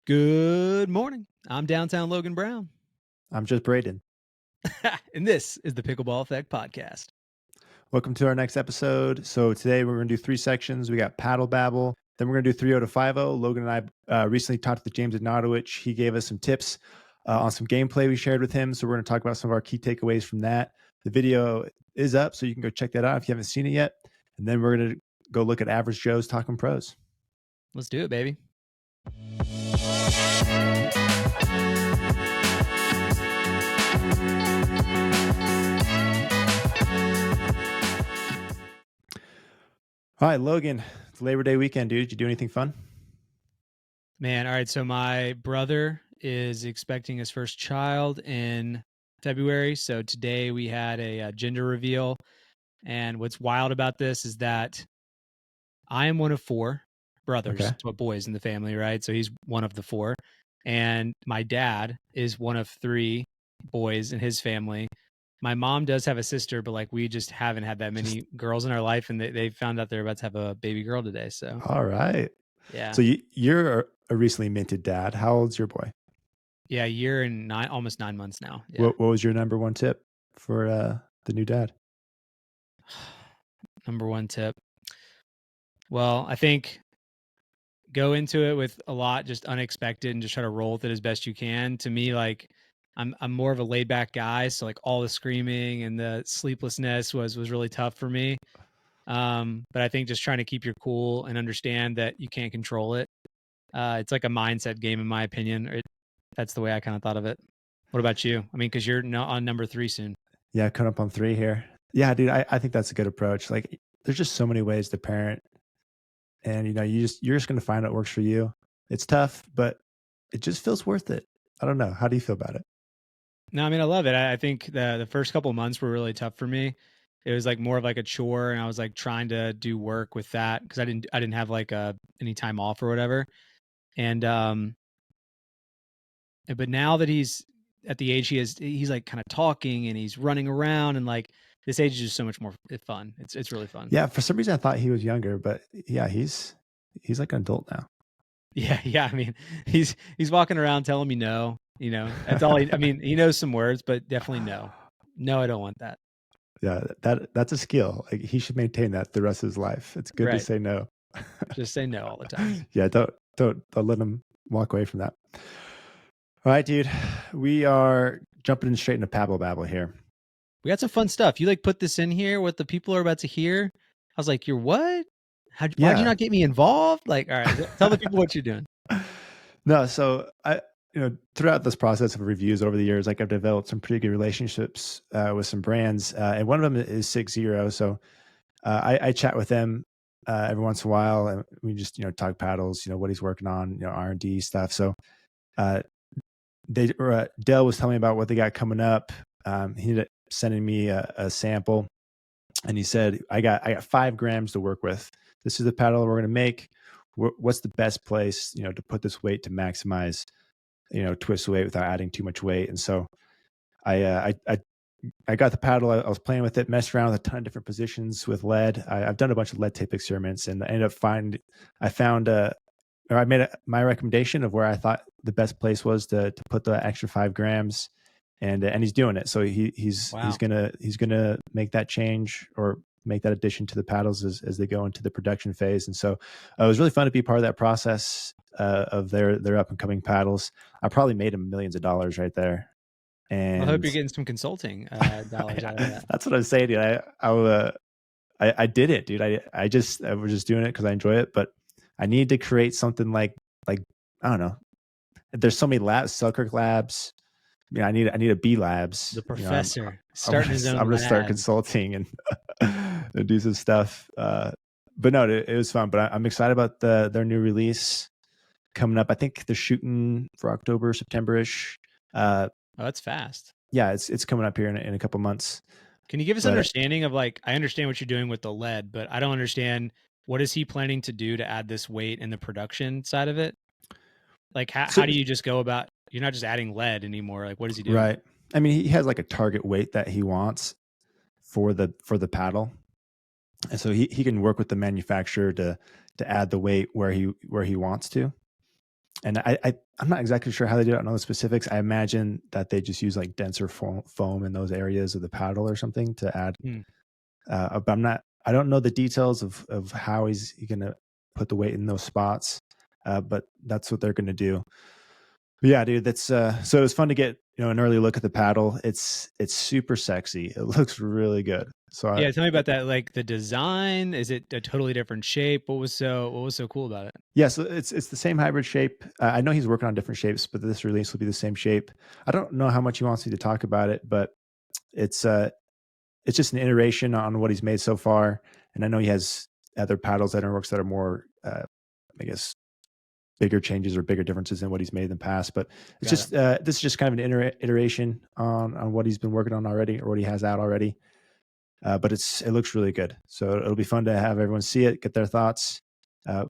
Good morning. I'm downtown Logan Brown, I'm just Braydon. and this is the Pickleball Effect Podcast. Welcome to our next episode. So today we're going to do three sections. We got paddle babble. Then we're going to do 3-0 to 5-0. Logan and I recently talked to James Ignatowich. He gave us some tips on some gameplay we shared with him. So we're going to talk about some of our key takeaways from that. The video is up, so you can go check that out if you haven't seen it yet. And then we're going to go look at average Joes talking pros. Let's do it, baby. All right, Logan, it's Labor Day weekend, dude. Did you do anything fun? Man, all right. So my brother is expecting his first child in February. So today we had a gender reveal. And what's wild about this is that I am one of four brothers, Okay. so boys in the family, right? So he's one of the four. And my dad is one of three boys in his family. My mom does have a sister, but like we just haven't had that Just many girls in our life, and they found out they're about to have a baby girl today. So all right. yeah, So you're a recently minted dad. How old's your boy? yeah, a year and almost 9 months now. Yeah. What was your number one tip for the new dad? Number one tip. Well, I think go into it with a lot just unexpected and just try to roll with it as best you can. To me, like I'm more of a laid back guy, so like all the screaming and the sleeplessness was really tough for me. But I think just trying to keep your cool and understand that you can't control it. It's like a mindset game, in my opinion. That's the way I kind of thought of it. What about you? I mean, because you're on number 3 soon. Yeah, coming up on 3 here. Yeah, dude, I think that's a good approach. Like, there's just so many ways to parent, and you're just gonna find what works for you. It's tough, but it just feels worth it. I don't know. How do you feel about it? No, I mean, I love it. I think the first couple months were really tough for me. It was like more of like a chore, and I was like trying to do work with that because I didn't have like any time off or whatever. And but now that he's at the age he is, he's like kind of talking and he's running around, and like this age is just so much more fun. It's really fun. Yeah, for some reason I thought he was younger, but yeah, he's like an adult now. Yeah, yeah. I mean, he's walking around telling me no. That's all. I mean, he knows some words, but definitely no. No, I don't want that. Yeah, that's a skill. Like, he should maintain that the rest of his life. It's good to Right. say no. Just say no all the time. Yeah, don't let him walk away from that. All right, dude. We are jumping straight into Pablo Babble here. We got some fun stuff. You like put this in here, what the people are about to hear. I was like, you're what? Why'd you Yeah. not get me involved? Like, all right, tell the people what you're doing. No, so throughout this process of reviews over the years, like, I've developed some pretty good relationships with some brands, and one of them is 60. So I chat with them every once in a while, and we just talk paddles, what he's working on, R&D stuff. So uh, Dell was telling me about what they got coming up. He ended up sending me a sample, and he said, I got 5 grams to work with. This is the paddle we're going to make. What's the best place to put this weight to maximize twist weight without adding too much weight? And so I got the paddle. I was playing with it, messed around with a ton of different positions with lead. I've done a bunch of lead tape experiments, and I made my recommendation of where I thought the best place was to put the extra 5 grams, and he's doing it. So he's Wow. gonna make that change or make that addition to the paddles as they go into the production phase. And so it was really fun to be part of that process of their up and coming paddles. I probably made him millions of dollars right there. I hope And you're getting some consulting dollars out of that. that's what I'm saying, dude. I did it, dude. I was just doing it because I enjoy it, but I need to create something like I don't know. There's so many labs, Selkirk Labs. I need a B Labs. The professor starting his I'm own gonna start lab. consulting and, and do some stuff. But no, it was fun. But I'm excited about their new release coming up. I think they're shooting for October, September-ish. Oh, that's fast. Yeah, it's coming up here in a couple months. Can you give us But understanding of like, I understand what you're doing with the lead, but I don't understand what is he planning to do to add this weight in the production side of it? Like, so how do you just go about, you're not just adding lead anymore. Like, what is he doing? right. I mean, he has like a target weight that he wants for the paddle, and so he can work with the manufacturer to add the weight where he wants to. And I'm not exactly sure how they do it. I don't know the specifics. I imagine that they just use like denser foam in those areas of the paddle or something to add. Mm. But I don't know the details of how he's going to put the weight in those spots. But that's what they're going to do. But yeah, dude, that's so it was fun to get, an early look at the paddle. It's super sexy. It looks really good. So Yeah, tell me about that. Like the design, is it a totally different shape? What was so cool about it? yeah, so it's the same hybrid shape. I know he's working on different shapes, but this release will be the same shape. I don't know how much he wants me to talk about it, but it's it's just an iteration on what he's made so far. And I know he has other paddles that are works that are more, I guess, bigger changes or bigger differences than what he's made in the past. But it's Got it. just this is just kind of an iteration on what he's been working on already or what he has out already. But it looks really good. So it'll be fun to have everyone see it, get their thoughts. Uh,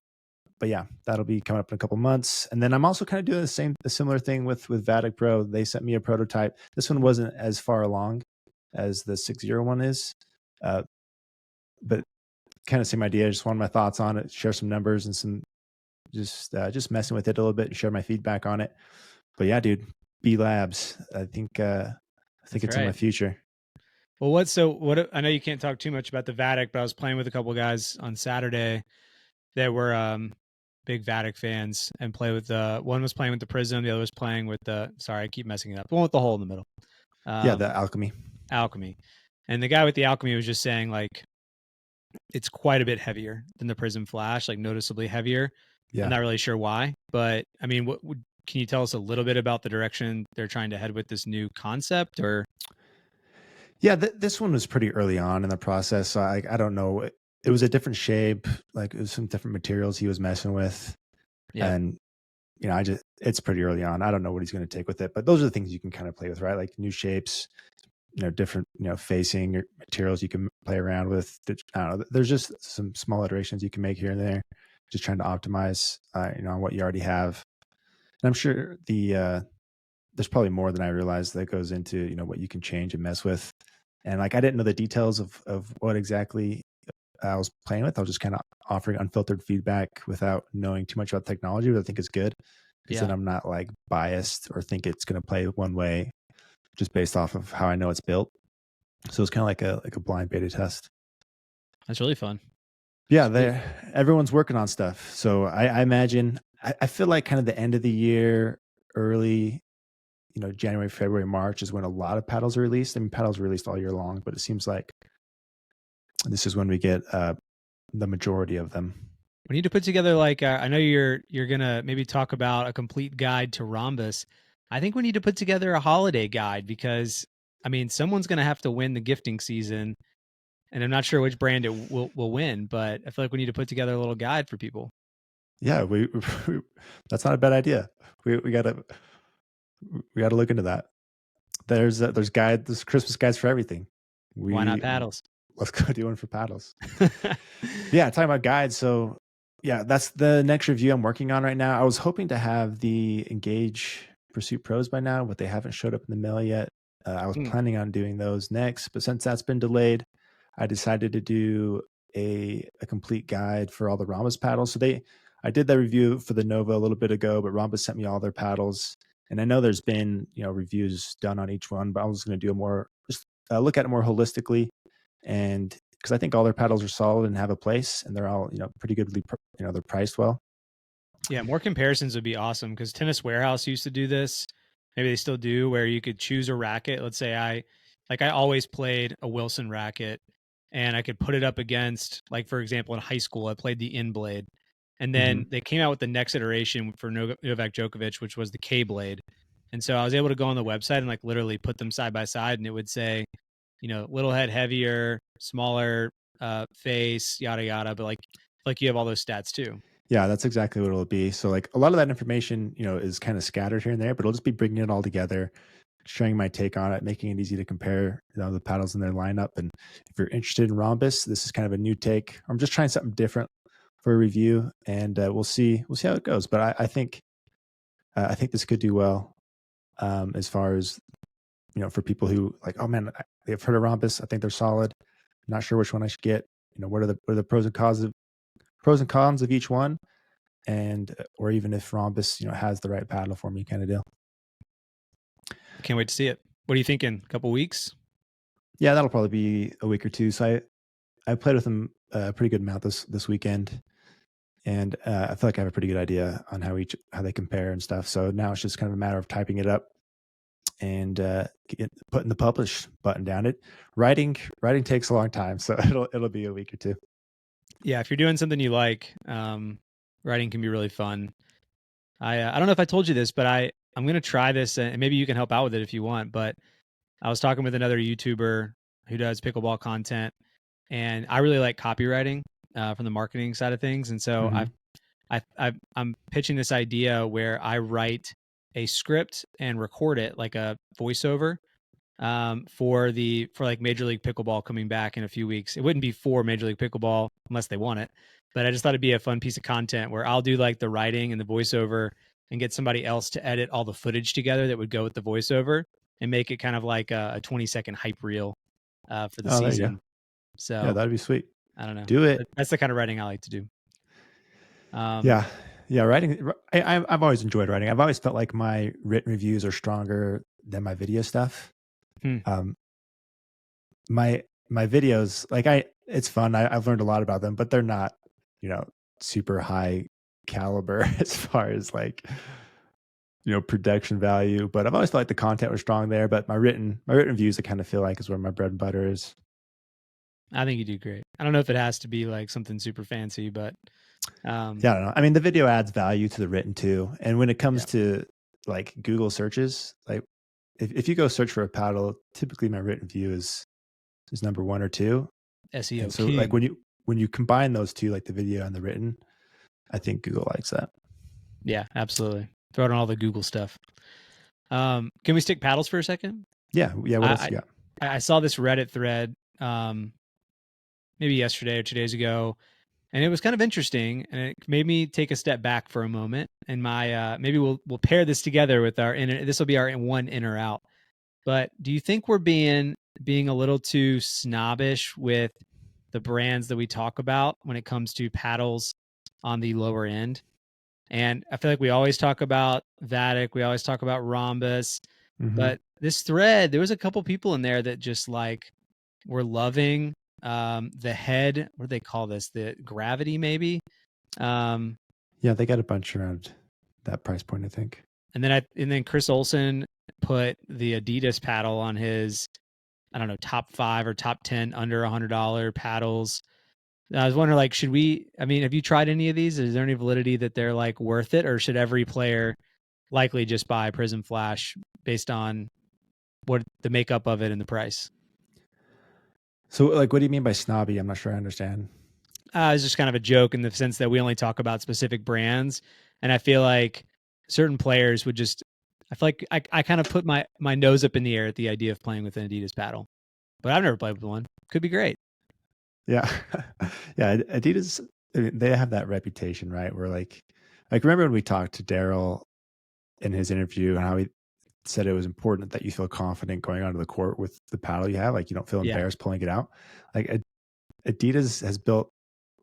but yeah, that'll be coming up in a couple months. And then I'm also kind of doing a similar thing with Vatic Pro. They sent me a prototype. This one wasn't as far along as the 6.0 one is, uh, but kind of same idea. I just wanted my thoughts on it, share some numbers and some just messing with it a little bit and share my feedback on it. But yeah, dude, B Labs. I think That's it's in my right. future. Well, I know you can't talk too much about the Vatic, but I was playing with a couple guys on Saturday that were big Vatic fans and play with the one was playing with the Prism, the other was playing with the sorry, I keep messing it up. The one with the hole in the middle. Yeah, the Um alchemy. Alchemy. And the guy with the Alchemy was just saying like it's quite a bit heavier than the Prism Flash, like noticeably heavier. I'm Yeah. not really sure why, but I mean, can you tell us a little bit about the direction they're trying to head with this new concept or Yeah, this one was pretty early on in the process. So I don't know. It was a different shape, like it was some different materials he was messing with, yeah. and it's pretty early on. I don't know what he's going to take with it, but those are the things you can kind of play with, right? Like new shapes, different facing or materials you can play around with. I don't know. There's just some small iterations you can make here and there, just trying to optimize, on what you already have. And I'm sure there's probably more than I realized that goes into what you can change and mess with. And like I didn't know the details of what exactly I was playing with. I was just kind of offering unfiltered feedback without knowing too much about technology, which I think is good because then Yeah. I'm not like biased or think it's going to play one way just based off of how I know it's built. So it's kind of like a blind beta test. That's really fun. Yeah, Sweet. everyone's working on stuff. So I imagine I feel like kind of the end of the year, early January, February, March is when a lot of paddles are released. I mean, paddles are released all year long, but it seems like this is when we get the majority of them. We need to put together like I know you're gonna maybe talk about a complete guide to Rhombus. I think we need to put together a holiday guide because I mean someone's gonna have to win the gifting season, and I'm not sure which brand it will win, but I feel like we need to put together a little guide for people. Yeah, that's not a bad idea. We gotta look into that. There's Christmas guides for everything. Why not We paddles? Let's go do one for paddles. Yeah, talking about guides. So yeah, that's the next review I'm working on right now. I was hoping to have the Engage Pursuit Pros by now, but they haven't showed up in the mail yet. I was Hmm. planning on doing those next, but since that's been delayed, I decided to do a complete guide for all the Rhombus paddles. I did that review for the Nova a little bit ago, but Rhombus sent me all their paddles, and I know there's been reviews done on each one, but I was going to do a more just look at it more holistically, and because I think all their paddles are solid and have a place, and they're all pretty goodly, they're priced well. Yeah, more comparisons would be awesome because Tennis Warehouse used to do this. Maybe they still do, where you could choose a racket. Let's say I always played a Wilson racket and I could put it up against, like, for example, in high school, I played the In Blade. And Hmm. then they came out with the next iteration for Novak Djokovic, which was the K Blade. And so I was able to go on the website and like literally put them side by side and it would say, little head heavier, smaller face, yada yada. But like you have all those stats too. Yeah, that's exactly what it'll be. So like a lot of that information, is kind of scattered here and there, but I'll just be bringing it all together, sharing my take on it, making it easy to compare, the paddles in their lineup. And if you're interested in Rhombus, this is kind of a new take. I'm just trying something different for a review, and we'll see how it goes. But I think this could do well, as far as for people who like, oh man, they've heard of Rhombus. I think they're solid. Not sure which one I should get. What are the pros and cons of each one? and or even if Rhombus, has the right paddle for me, kind of deal. I can't wait to see it. What are you thinking? A couple weeks? Yeah, that'll probably be a week or two. So I played with them a pretty good amount this weekend, and I feel like I have a pretty good idea on how they compare and stuff. So now it's just kind of a matter of typing it up and putting the publish button down. Writing takes a long time, so it'll be a week or two. Yeah, if you're doing something you like, writing can be really fun. I don't know if I told you this, but I'm gonna try this, and maybe you can help out with it if you want. But I was talking with another YouTuber who does pickleball content, and I really like copywriting from the marketing side of things. And so I'm pitching this idea where I write a script and record it like a voiceover for like Major League Pickleball coming back in a few weeks. It wouldn't be for Major League Pickleball unless they want it, but I just thought it'd be a fun piece of content where I'll do like the writing and the voiceover and get somebody else to edit all the footage together that would go with the voiceover and make it kind of like a 20-second hype reel for the Oh, there you go. season. So Yeah, that'd be sweet. I don't know. Do it. That's the kind of writing I like to do. Yeah. Writing. I've always enjoyed writing. I've always felt like my written reviews are stronger than my video stuff. My videos, it's fun. I've learned a lot about them, but they're not, super high caliber as far as production value. But I've always felt like the content was strong there. But my written views, I kind of feel like is where my bread and butter is. I think you do great. I don't know if it has to be like something super fancy, but yeah, I don't know. I mean, the video adds value to the written too. And when it comes to like Google searches, like if you go search for a paddle, typically my written view is number 1 or 2. SEO. And so like when you combine those two, like the video and the written, I think Google likes that. Yeah, absolutely. Throw it on all the Google stuff. Can we stick paddles for a second? Yeah. What else you got? I saw this Reddit thread maybe yesterday or 2 days ago, and it was kind of interesting, and it made me take a step back for a moment. And maybe we'll pair this together with this will be our one in or out. But do you think we're being a little too snobbish with the brands that we talk about when it comes to paddles on the lower end? And I feel like we always talk about Vatic, we always talk about Rhombus, but this thread, there was a couple people in there that just like were loving the head. What do they call this? The gravity, maybe. Yeah, they got a bunch around that price point, I think. And then Chris Olsen put the Adidas paddle on his, I don't know, top 5 or top 10 under $100 paddles. I was wondering, like, have you tried any of these? Is there any validity that they're like worth it, or should every player likely just buy Prism Flash based on what the makeup of it and the price? So like, what do you mean by snobby? I'm not sure I understand. It's just kind of a joke in the sense that we only talk about specific brands. And I feel like certain players would I feel like I kind of put my nose up in the air at the idea of playing with an Adidas paddle, but I've never played with one. Could be great. Yeah. Yeah. Adidas, they have that reputation, right? Where like remember when we talked to Daryl in his interview and how he said it was important that you feel confident going onto the court with the paddle you have, like you don't feel embarrassed pulling it out. Like Adidas has built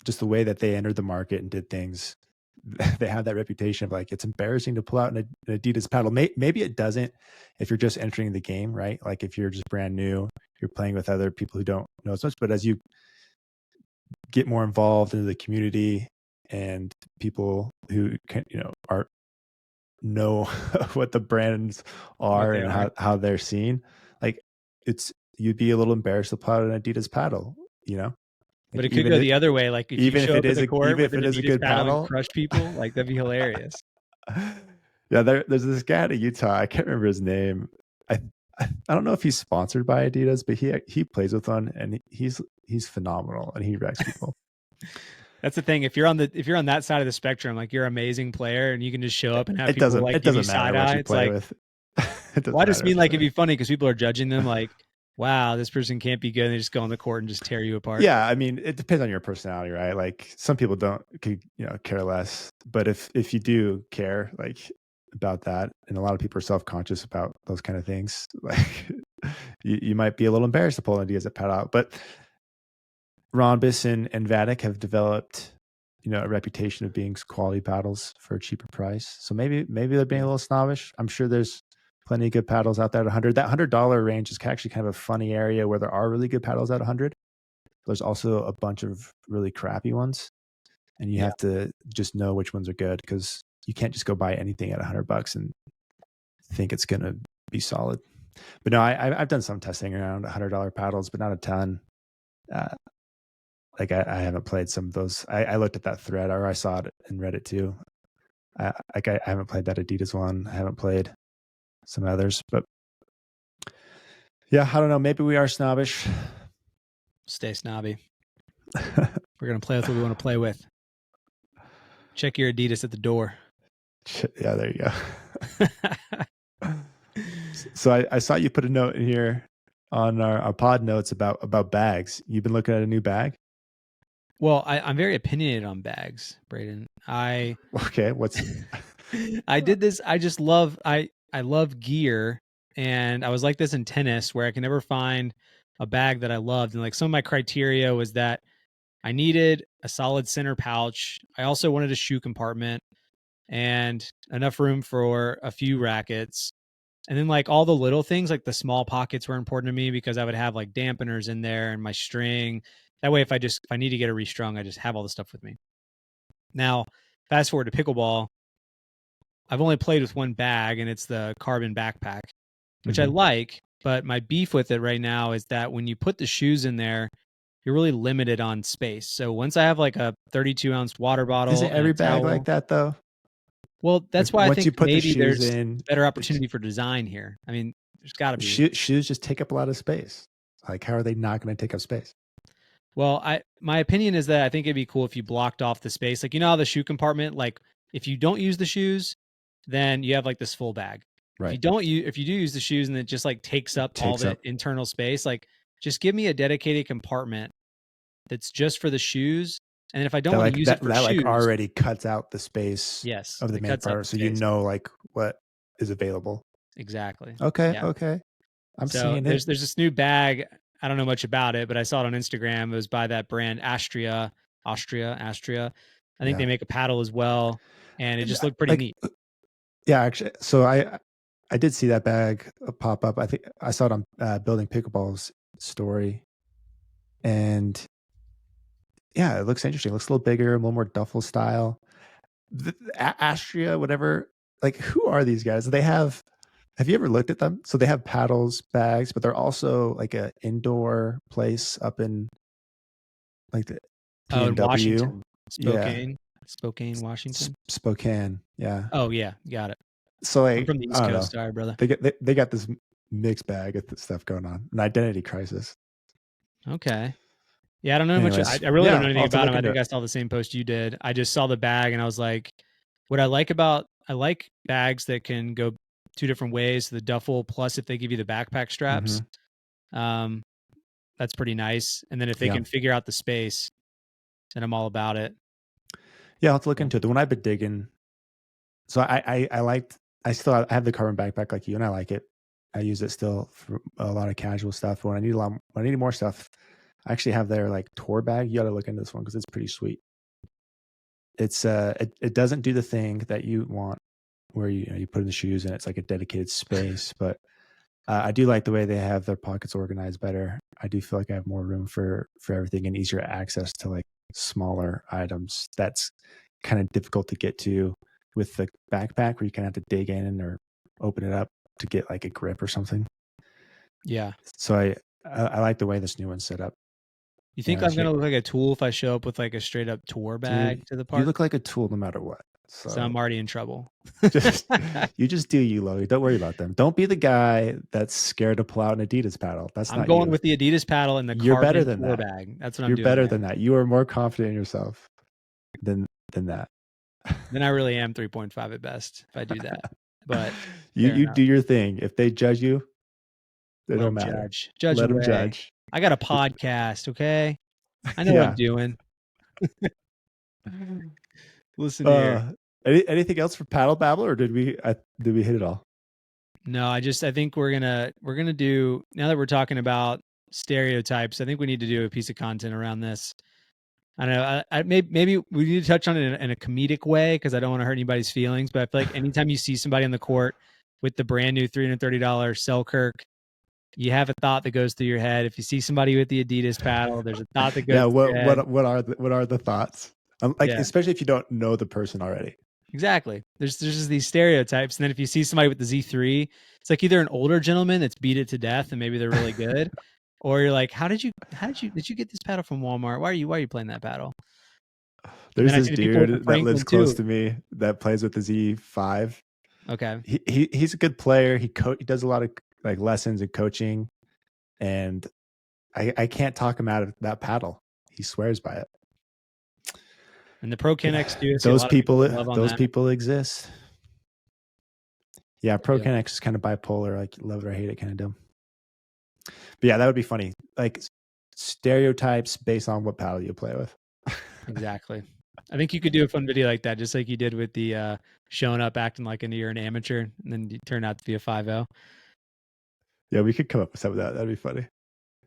just the way that they entered the market and did things. They have that reputation of like, it's embarrassing to pull out an Adidas paddle. Maybe it doesn't if you're just entering the game, right? Like if you're just brand new, you're playing with other people who don't know as much, but as you get more involved into the community and people who can, know what the brands are and how they're seen, like you'd be a little embarrassed to pull out an Adidas paddle, But it could go the other way. Like if you show up at the court with an Adidas paddle and crush people, like that'd be hilarious. Yeah, there's this guy out of Utah. I can't remember his name. I don't know if he's sponsored by Adidas, but he plays with one, and he's phenomenal, and he wrecks people. That's the thing. If you're on that side of the spectrum, like you're an amazing player, and you can just show up and have people like give you side eye. It's like, well, I just mean like it'd be funny because people are judging them like, wow, this person can't be good. And they just go on the court and just tear you apart. Yeah, I mean, it depends on your personality, right? Like some people could care less, but if you do care, like about that, and a lot of people are self-conscious about those kind of things, like you might be a little embarrassed to pull an Adidas paddle out. But Rhombus and Vatic have developed a reputation of being quality paddles for a cheaper price. So maybe they're being a little snobbish. I'm sure there's plenty of good paddles out there at 100. That $100 range is actually kind of a funny area where there are really good paddles at 100. There's also a bunch of really crappy ones, and you have to just know which ones are good, because you can't just go buy anything at $100 and think it's going to be solid. But no, I've done some testing around $100 paddles, but not a ton. Like I haven't played some of those. I looked at that thread, or I saw it and read it too. I haven't played that Adidas one. I haven't played some others, but yeah, I don't know. Maybe we are snobbish. Stay snobby. We're going to play with what we want to play with. Check your Adidas at the door. Yeah, there you go. So I saw you put a note in here on our pod notes about bags. You've been looking at a new bag? Well, I'm very opinionated on bags, Braydon. Okay, what's I did this. I love gear, and I was like this in tennis, where I can never find a bag that I loved. And like some of my criteria was that I needed a solid center pouch. I also wanted a shoe compartment and enough room for a few rackets. And then like all the little things, like the small pockets were important to me, because I would have like dampeners in there and my string. That way, if I need to get it restrung, I just have all the stuff with me. Now, fast forward to pickleball. I've only played with one bag, and it's the carbon backpack, which I like. But my beef with it right now is that when you put the shoes in there, you're really limited on space. So once I have like a 32-ounce water bottle Isn't and a every bag towel, like that though? well, that's why I Once you think put the maybe shoes there's in, better opportunity for design here. I mean, there's got to be. shoes just take up a lot of space. Like, how are they not going to take up space? Well, my opinion is that I think it'd be cool if you blocked off the space. Like, you know how the shoe compartment, like if you don't use the shoes, then you have like this full bag. Right. If you do use the shoes and it just like takes up all the internal space, like just give me a dedicated compartment that's just for the shoes. And if I don't want to use it for shoes, like already cuts out the space yes, of the main part, so you know like what is available. Exactly. Okay. Yeah. Okay. I'm So seeing there's it. this new bag. I don't know much about it, but I saw it on Instagram. It was by that brand Austria. I think they make a paddle as well, and it just looked pretty neat. Yeah, actually, so I did see that bag pop up. I think I saw it on Building Pickleball's story, and yeah, it looks interesting. It looks a little bigger, a little more duffel style. Astria, whatever. Like, who are these guys? Have you ever looked at them? So they have paddles, bags, but they're also like an indoor place up in like the in PNW. Washington, Spokane, Washington. Spokane. Yeah. Oh yeah, got it. So like, I'm from the East Coast. Sorry, brother. They got this mixed bag of stuff going on, an identity crisis. Okay. Yeah, I don't know much. I really don't know anything about them. I think I saw the same post you did. I just saw the bag and I was like, what I like bags that can go two different ways. The duffel, plus if they give you the backpack straps, that's pretty nice. And then if they can figure out the space, then I'm all about it. Yeah, I'll have to look into it. The one I've been digging. So I have the carbon backpack like you, and I like it. I use it still for a lot of casual stuff. But when I need more stuff, I actually have their like tour bag. You got to look into this one because it's pretty sweet. It's it doesn't do the thing that you want, where you put in the shoes and it's like a dedicated space. But I do like the way they have their pockets organized better. I do feel like I have more room for everything and easier access to like smaller items. That's kind of difficult to get to with the backpack, where you kind of have to dig in or open it up to get like a grip or something. Yeah. So I like the way this new one's set up. You think I'm gonna look like a tool if I show up with like a straight up tour bag to the park? You look like a tool no matter what. So I'm already in trouble. You just do you, Logan. Don't worry about them. Don't be the guy that's scared to pull out an Adidas paddle. I'm going with the Adidas paddle and the carbon tour bag. That's what I'm doing. You're better than that. You are more confident in yourself than that. Then I really am 3.5 at best if I do that. But you do your thing. If they judge you, they don't matter. Judge Let away. them judge. I got a podcast, okay? I know what I'm doing. Listen here. Anything else for Paddle Babble, or did we hit it all? No, I think we're gonna do, now that we're talking about stereotypes, I think we need to do a piece of content around this. I don't know. Maybe we need to touch on it in a comedic way because I don't want to hurt anybody's feelings. But I feel like anytime you see somebody on the court with the brand new $330 Selkirk, you have a thought that goes through your head. If you see somebody with the Adidas paddle, there's a thought that goes Yeah. through your head. What are the thoughts? Like, Yeah, especially if you don't know the person already. exactly. There's just these stereotypes, and then if you see somebody with the Z3, it's like either an older gentleman that's beat it to death and maybe they're really good, or you're like, did you get this paddle from Walmart? Why are you playing that paddle? And then There's I this see the people with the dude that lives Franklin close too. to me that plays with the Z5. Okay. He's a good player. He does a lot of like lessons and coaching, and I can't talk him out of that paddle. He swears by it. And the Pro Ken Yeah, X too. I see a lot of people with love on those that. people exist. Yeah, Pro Yeah. Ken X is kind of bipolar, like love it or hate it kind of deal. But yeah, that would be funny. Like stereotypes based on what paddle you play with. Exactly. I think you could do a fun video like that, just like you did with the showing up acting like you're an amateur, and then you turn out to be a 5-0. Yeah, we could come up with some of that. That'd be funny.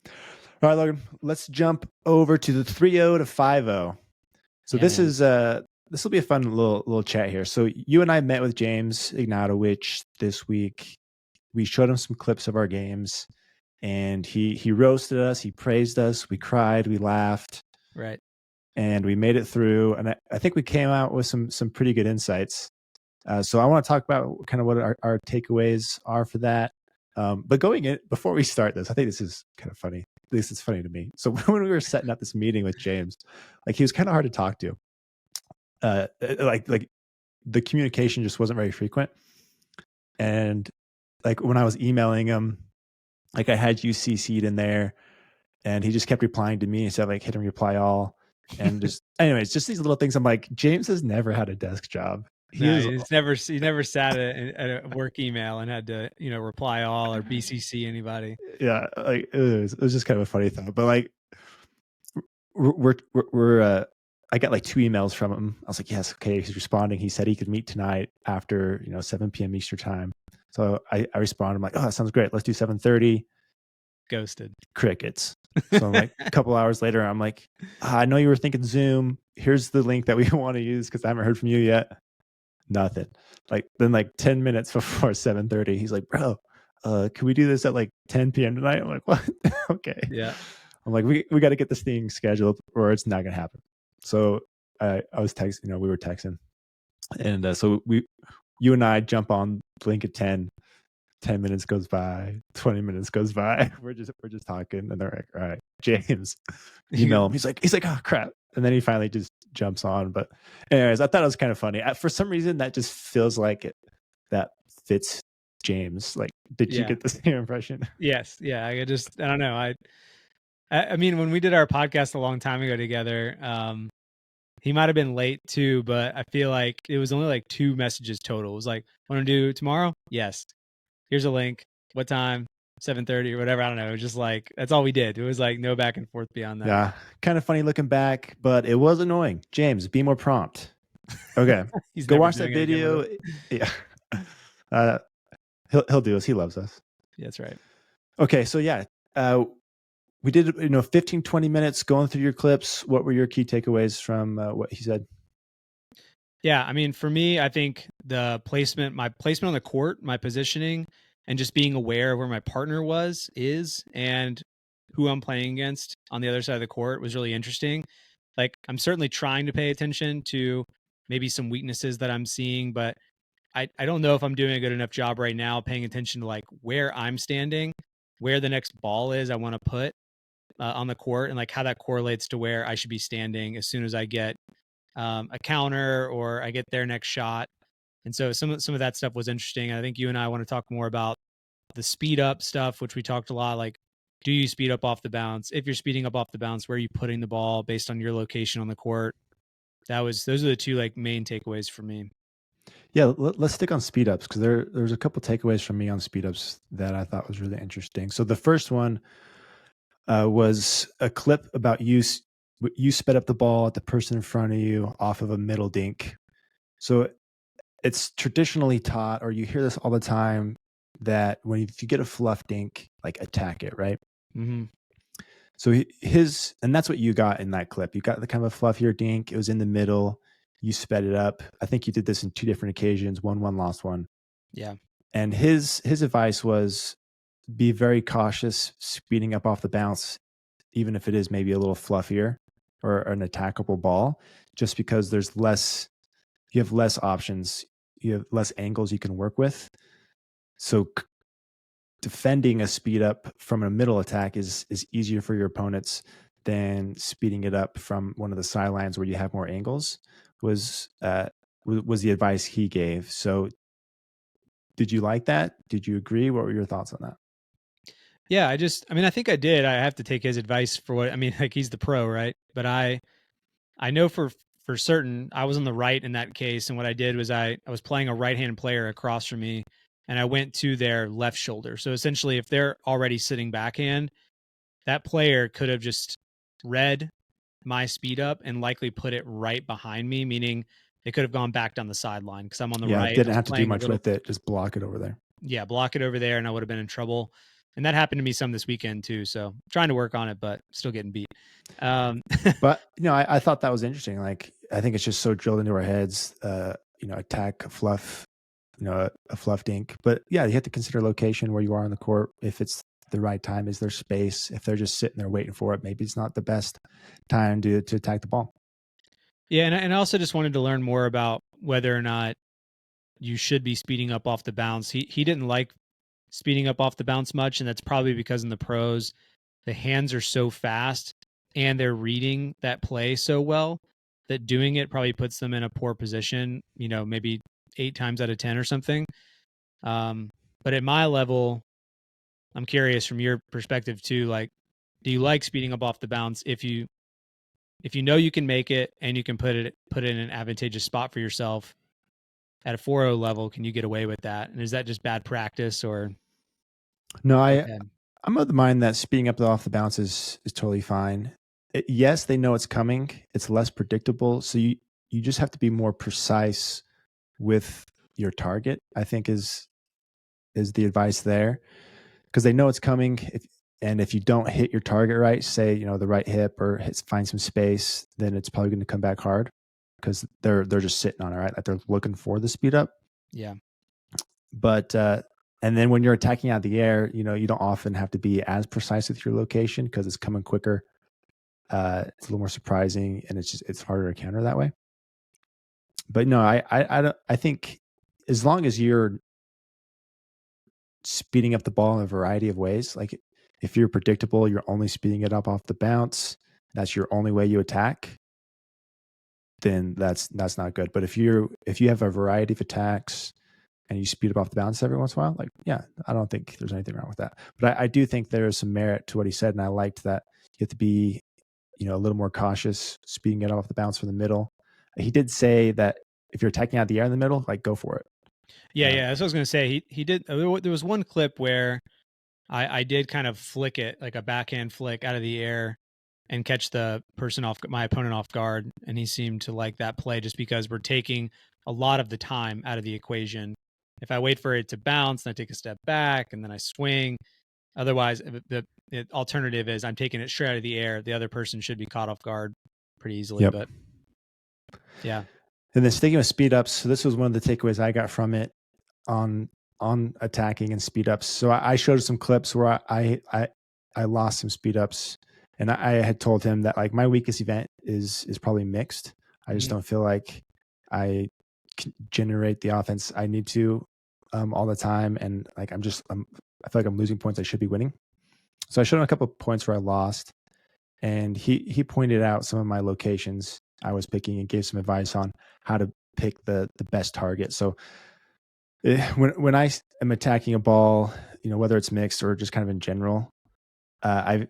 All right, Logan, let's jump over to the 3-0 to 5-0. So Yeah, this will be a fun little chat here. So you and I met with James Ignatowich this week. We showed him some clips of our games, and he roasted us. He praised us. We cried. We laughed. right. And we made it through. And I think we came out with some pretty good insights. So I want to talk about kind of what our takeaways are for that. But going in before we start this, I think this is kind of funny. This is funny to me. So when we were setting up this meeting with James, like he was kind of hard to talk to. Like the communication just wasn't very frequent. And like when I was emailing him, like I had you CC'd in there, and he just kept replying to me instead of like hitting reply all. And just anyways, just these little things. I'm like, James has never had a desk job. He No, is he never sat at a work email and had to, reply all or BCC anybody. yeah, like it was just kind of a funny thought. But like we're I got like 2 emails from him. I was like, yes, okay, he's responding. He said he could meet tonight after 7 p.m. Eastern time. So I responded. I'm like, oh, that sounds great. Let's do 7:30. Ghosted. Crickets. So I'm like, a couple hours later, I'm like, I know you were thinking Zoom. Here's the link that we want to use because I haven't heard from you yet. Nothing. Like then like 10 minutes before 7:30, he's like, bro, can we do this at like 10 p.m. tonight? I'm like, what? Okay. Yeah. I'm like, we got to get this thing scheduled or it's not gonna happen. So I was texting, we were texting, and so you and I jump on blink at 10 minutes goes by, 20 minutes goes by. We're just talking, and they're like, all right, James, email him. He's like, oh crap. And then he finally just jumps on. But anyways, I thought it was kind of funny. For some reason, that just feels like that fits James. Like, did you get the same impression? Yes. Yeah. I don't know. I mean, when we did our podcast a long time ago together, he might have been late too, but I feel like it was only like 2 messages total. It was like, want to do tomorrow? Yes. Here's a link. What time? 7:30 or whatever. I don't know. It was just like, that's all we did. It was like no back and forth beyond that. Yeah. Kind of funny looking back, but it was annoying. James, be more prompt. Okay. Go watch that video. Yeah. He'll do us. He loves us. Yeah, that's right. Okay. So yeah, we did, 15, 20 minutes going through your clips. What were your key takeaways from what he said? Yeah. I mean, for me, I think my placement on the court, my positioning, and just being aware of where my partner is, and who I'm playing against on the other side of the court was really interesting. Like, I'm certainly trying to pay attention to maybe some weaknesses that I'm seeing, but I don't know if I'm doing a good enough job right now paying attention to like where I'm standing, where the next ball is I want to put on the court, and like how that correlates to where I should be standing as soon as I get a counter or I get their next shot. And so some of that stuff was interesting. I think you and I want to talk more about the speed up stuff, which we talked a lot. Like, do you speed up off the bounce? If you're speeding up off the bounce, where are you putting the ball based on your location on the court? Those are the 2 like main takeaways for me. Yeah, let's stick on speed ups because there's a couple takeaways from me on speed ups that I thought was really interesting. So the first one was a clip about you sped up the ball at the person in front of you off of a middle dink. So it's traditionally taught, or you hear this all the time, that if you get a fluff dink, like attack it, right? Mm-hmm. So and that's what you got in that clip. You got the kind of a fluffier dink. It was in the middle. You sped it up. I think you did this in 2 different occasions. Won one, lost one. Yeah. And his advice was be very cautious speeding up off the bounce, even if it is maybe a little fluffier or an attackable ball, just because you have less options. You have less angles you can work with. So defending a speed up from a middle attack is easier for your opponents than speeding it up from one of the sidelines where you have more angles was the advice he gave. So did you like that? Did you agree? What were your thoughts on that? Yeah, I mean, I think I did. I have to take his advice for what I mean, like he's the pro, right? But I know for certain I was on the right in that case, and what I did was I was playing a right-handed player across from me, and I went to their left shoulder. So essentially, if they're already sitting backhand, that player could have just read my speed up and likely put it right behind me, meaning they could have gone back down the sideline because I'm on the Yeah, right. I didn't was have to do playing a much little, with it. Just block it over there. yeah, block it over there, and I would have been in trouble. And that happened to me some this weekend too. So trying to work on it, but still getting beat. Um, But I thought that was interesting. Like I think it's just so drilled into our heads. Attack, fluff, a fluff dink. But yeah, you have to consider location where you are on the court. If it's the right time, is there space? If they're just sitting there waiting for it, maybe it's not the best time to attack the ball. yeah, and I also just wanted to learn more about whether or not you should be speeding up off the bounce. He didn't like speeding up off the bounce much, and that's probably because in the pros, the hands are so fast and they're reading that play so well that doing it probably puts them in a poor position, maybe 8 times out of 10 or something. But at my level, I'm curious from your perspective too, like, do you like speeding up off the bounce if you know you can make it and you can put it in an advantageous spot for yourself at a 4-0 level, can you get away with that? And is that just bad practice or No, okay? I'm of the mind that speeding up off the bounce is totally fine. Yes, they know it's coming. It's less predictable, so you just have to be more precise with your target. I think is the advice there, because they know it's coming. And if you don't hit your target right, say the right hip or find some space, then it's probably going to come back hard because they're just sitting on it, right? Like they're looking for the speed up. Yeah. But and then when you're attacking out of the air, you don't often have to be as precise with your location because it's coming quicker. It's a little more surprising, and it's harder to counter that way. But no, I think as long as you're speeding up the ball in a variety of ways, like if you're predictable, you're only speeding it up off the bounce, that's your only way you attack, then that's not good. But if you have a variety of attacks and you speed up off the bounce every once in a while, like, yeah, I don't think there's anything wrong with that. But I do think there is some merit to what he said, and I liked that you have to be, a little more cautious speeding it off the bounce from the middle. He did say that if you're attacking out the air in the middle, like go for it. Yeah. That's what I was gonna say. He did. There was one clip where I did kind of flick it like a backhand flick out of the air and catch my opponent off guard, and he seemed to like that play just because we're taking a lot of the time out of the equation. If I wait for it to bounce, then I take a step back and then I swing. Otherwise, the alternative is I'm taking it straight out of the air. The other person should be caught off guard pretty easily. Yep. But yeah. And then sticking with speed ups, so this was one of the takeaways I got from it on attacking and speed ups. So I showed some clips where I lost some speed ups, and I had told him that like my weakest event is probably mixed. I just don't feel like I can generate the offense I need to all the time, and like I feel like I'm losing points I should be winning. So I showed him a couple of points where I lost, and he pointed out some of my locations I was picking and gave some advice on how to pick the best target. So when I am attacking a ball, whether it's mixed or just kind of in general, if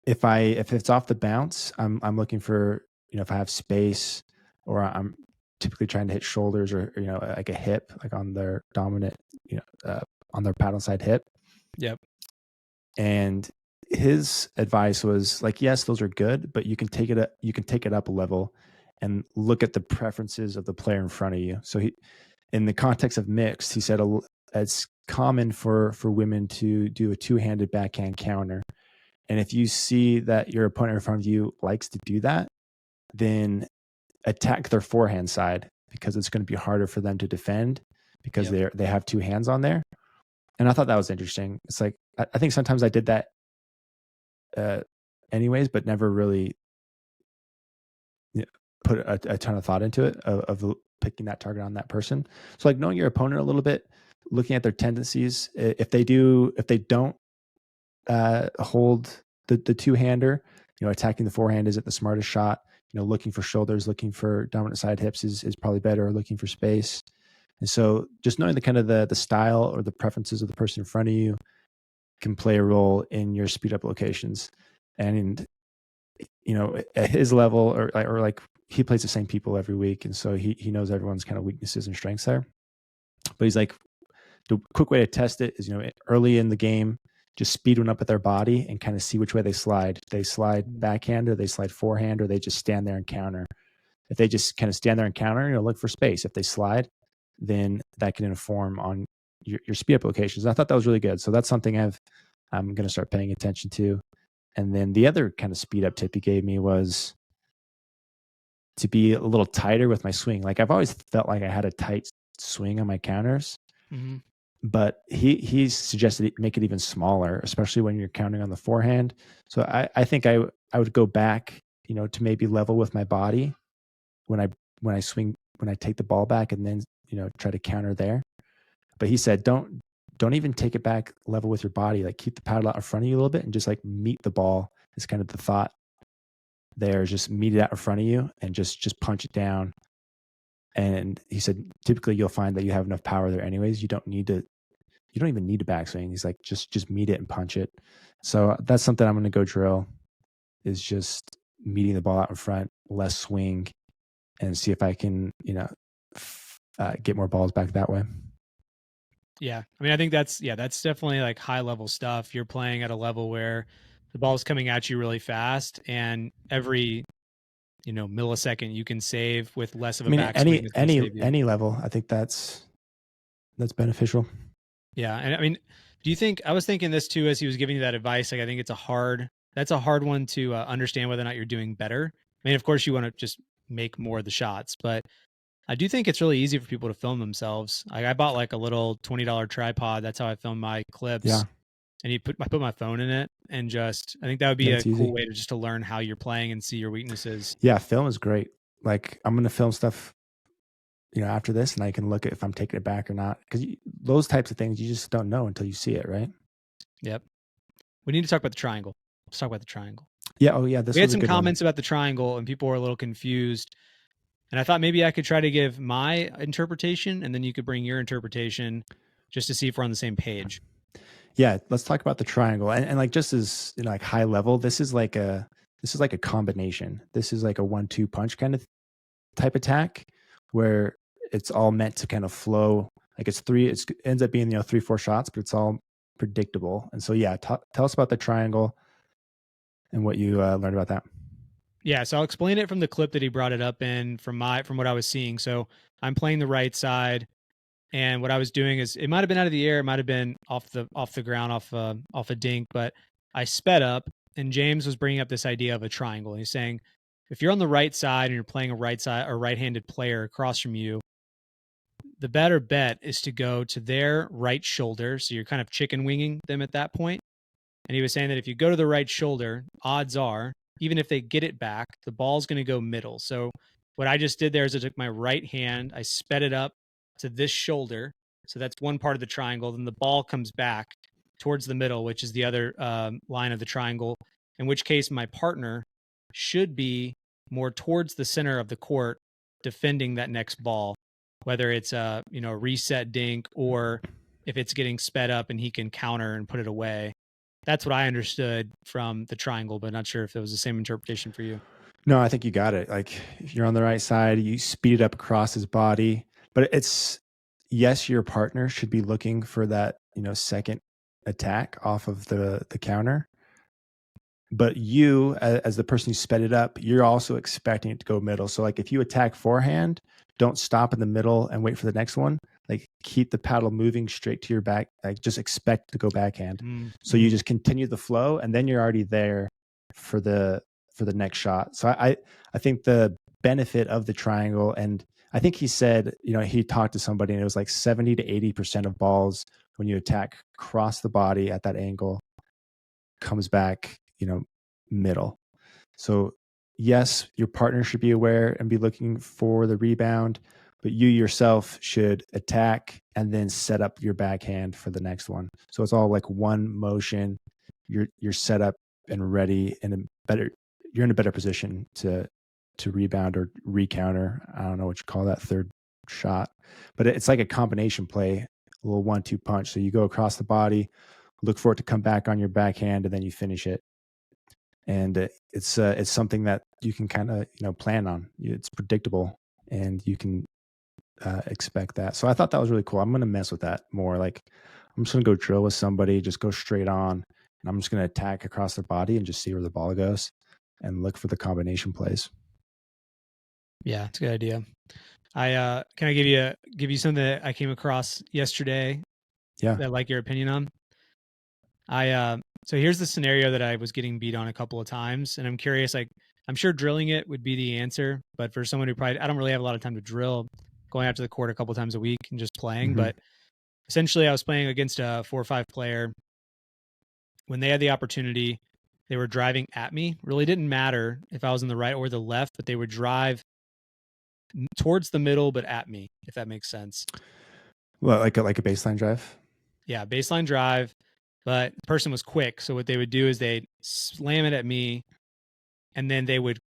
it's off the bounce, I'm looking for, if I have space, or I'm typically trying to hit shoulders or like a hip, like on their dominant, on their paddle side hip. Yep. And his advice was like, yes, those are good, but you can take it up a level and look at the preferences of the player in front of you. So in the context of mixed, he said it's common for women to do a two-handed backhand counter, And if you see that your opponent in front of you likes to do that, then attack their forehand side, because it's going to be harder for them to defend, because Yep. they have two hands on there. And I thought that was interesting. It's like, I think sometimes I did that anyways, but never really put a ton of thought into it of picking that target on that person. So like knowing your opponent a little bit, looking at their tendencies. If they don't hold the two-hander, attacking the forehand isn't the smartest shot. Looking for shoulders, looking for dominant side hips is probably better, or looking for space. And so just knowing the kind of the style or the preferences of the person in front of you can play a role in your speed up locations. And at his level, or like he plays the same people every week, and so he knows everyone's kind of weaknesses and strengths there. But he's like, the quick way to test it is, early in the game, just speed one up at their body and kind of see which way they slide. They slide backhand, or they slide forehand, or they just stand there and counter. If they just kind of stand there and counter, look for space. If they slide, then that can inform on your speed up locations. I thought that was really good. So that's something I'm going to start paying attention to. And then the other kind of speed up tip he gave me was to be a little tighter with my swing. Like I've always felt like I had a tight swing on my counters. Mm-hmm. But he suggested make it even smaller, especially when you're counting on the forehand. So I think I would go back, to maybe level with my body when I swing, when I take the ball back, and then try to counter there. But he said don't even take it back level with your body. Like keep the paddle out in front of you a little bit and just like meet the ball. Is kind of the thought there. Just meet it out in front of you and just punch it down. And he said typically you'll find that you have enough power there anyways. You don't even need a backswing. He's like, just meet it and punch it. So that's something I'm going to go drill, is just meeting the ball out in front, less swing, and see if I can, get more balls back that way. Yeah. I mean, I think that's definitely like high level stuff. You're playing at a level where the ball's coming at you really fast, and every, millisecond you can save with less of a backswing. Any level, I think that's beneficial. Yeah. And I mean, I was thinking this too, as he was giving you that advice, like, I think that's a hard one to understand whether or not you're doing better. I mean, of course you want to just make more of the shots, but I do think it's really easy for people to film themselves. Like I bought like a little $20 tripod. That's how I film my clips. Yeah. And I put my phone in it, and I think that would be a cool way to learn how you're playing and see your weaknesses. Yeah. Film is great. Like I'm going to film stuff, after this, and I can look at if I'm taking it back or not. Because those types of things, you just don't know until you see it, right? Yep. We need to talk about the triangle. Let's talk about the triangle. Yeah. Oh, yeah. We had some comments about the triangle, and people were a little confused. And I thought maybe I could try to give my interpretation, and then you could bring your interpretation, just to see if we're on the same page. Yeah. Let's talk about the triangle. And like, just as like high level, this is like a combination. This is like a 1-2 punch kind of type attack, where it's all meant to kind of flow. Like it ends up being 3-4 shots, but it's all predictable. And so yeah, tell us about the triangle and what you learned about that. Yeah, so I'll explain it from the clip that he brought it up in, from what I was seeing. So I'm playing the right side, and what I was doing is, it might have been out of the air, it might have been off the ground, off a dink, but I sped up, and James was bringing up this idea of a triangle. He's saying, if you're on the right side and you're playing a right-handed player across from you, the better bet is to go to their right shoulder. So you're kind of chicken winging them at that point. And he was saying that if you go to the right shoulder, odds are, even if they get it back, the ball's going to go middle. So what I just did there is I took my right hand, I sped it up to this shoulder. So that's one part of the triangle. Then the ball comes back towards the middle, which is the other line of the triangle, in which case my partner should be more towards the center of the court, defending that next ball, whether it's a reset dink, or if it's getting sped up and he can counter and put it away. That's what I understood from the triangle, but not sure if it was the same interpretation for you. No, I think you got it. Like if you're on the right side, you speed it up across his body, but yes, your partner should be looking for that, second attack off of the counter. But you, as the person who sped it up, you're also expecting it to go middle. So like if you attack forehand, don't stop in the middle and wait for the next one. like keep the paddle moving straight to your back, like just expect to go backhand. So you Mm-hmm. just continue the flow, and then you're already there for the next shot. So I think the benefit of the triangle, and I think he said, he talked to somebody and it was like 70 to 80% of balls when you attack across the body at that angle comes back, middle. So yes, your partner should be aware and be looking for the rebound, but you yourself should attack and then set up your backhand for the next one. So it's all like one motion. You're set up and ready, and you're in a better position to rebound or recounter. I don't know what you call that third shot, but it's like a combination play, a little 1-2 punch. So you go across the body, look for it to come back on your backhand, and then you finish it. And it's something that you can kind of plan on. It's predictable, and you can expect that. So I thought that was really cool. I'm going to mess with that more. Like, I'm just going to go drill with somebody, just go straight on, and I'm just going to attack across their body and just see where the ball goes, and look for the combination plays. Yeah, it's a good idea. Can I give you something that I came across yesterday Yeah. that I like your opinion on? So here's the scenario that I was getting beat on a couple of times, and I'm curious, like, I'm sure drilling it would be the answer, but for someone who probably, I don't really have a lot of time to drill, going out to the court a couple of times a week and just playing. Mm-hmm. But essentially I was playing against a 4 or 5 player. When they had the opportunity, they were driving at me. Really didn't matter if I was in the right or the left, but they would drive towards the middle, but at me, if that makes sense. Well, like a baseline drive. Yeah, baseline drive, but the person was quick. So what they would do is they'd slam it at me, and then they would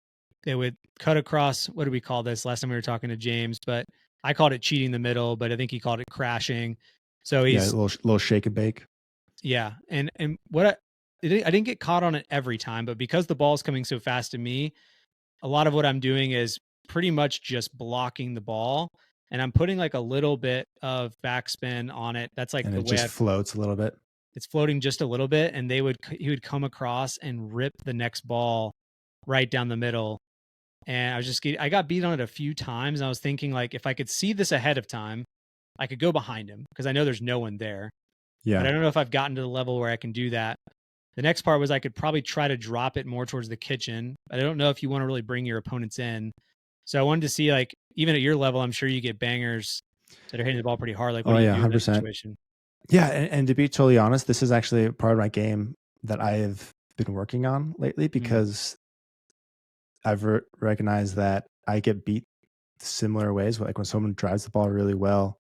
cut across. What do we call this? Last time we were talking to James, but I called it cheating the middle, but I think he called it crashing. So Yeah, a he's little shake and bake. yeah, and what I didn't get caught on it every time, but because the ball's coming so fast to me, a lot of what I'm doing is pretty much just blocking the ball, and I'm putting like a little bit of backspin on it. That's like And the it way just floats a little bit. it's floating just a little bit, and he would come across and rip the next ball right down the middle. And I got beat on it a few times, and I was thinking, like, if I could see this ahead of time, I could go behind him because I know there's no one there. But Yeah. I don't know if I've gotten to the level where I can do that. The next part was I could probably try to drop it more towards the kitchen, but I don't know if you want to really bring your opponents in. So I wanted to see, like, even at your level, I'm sure you get bangers that are hitting the ball pretty hard. Like, what Oh do you yeah, do in that 100%. situation? Yeah, and to be totally honest, this is actually part of my game that I have been working on lately, Mm, because I've recognized that I get beat similar ways. Like when someone drives the ball really well,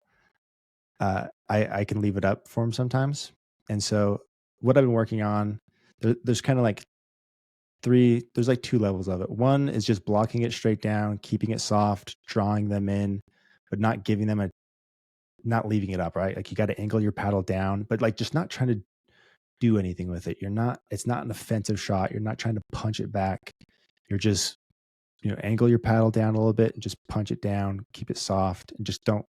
I can leave it up for them sometimes. And so what I've been working on, there's kind of like there's like two levels of it. One is just blocking it straight down, keeping it soft, drawing them in, but not giving them not leaving it up, right? Like you got to angle your paddle down, but like just not trying to do anything with it. It's not an offensive shot. You're not trying to punch it back. You're just, angle your paddle down a little bit and just punch it down, keep it soft, and just don't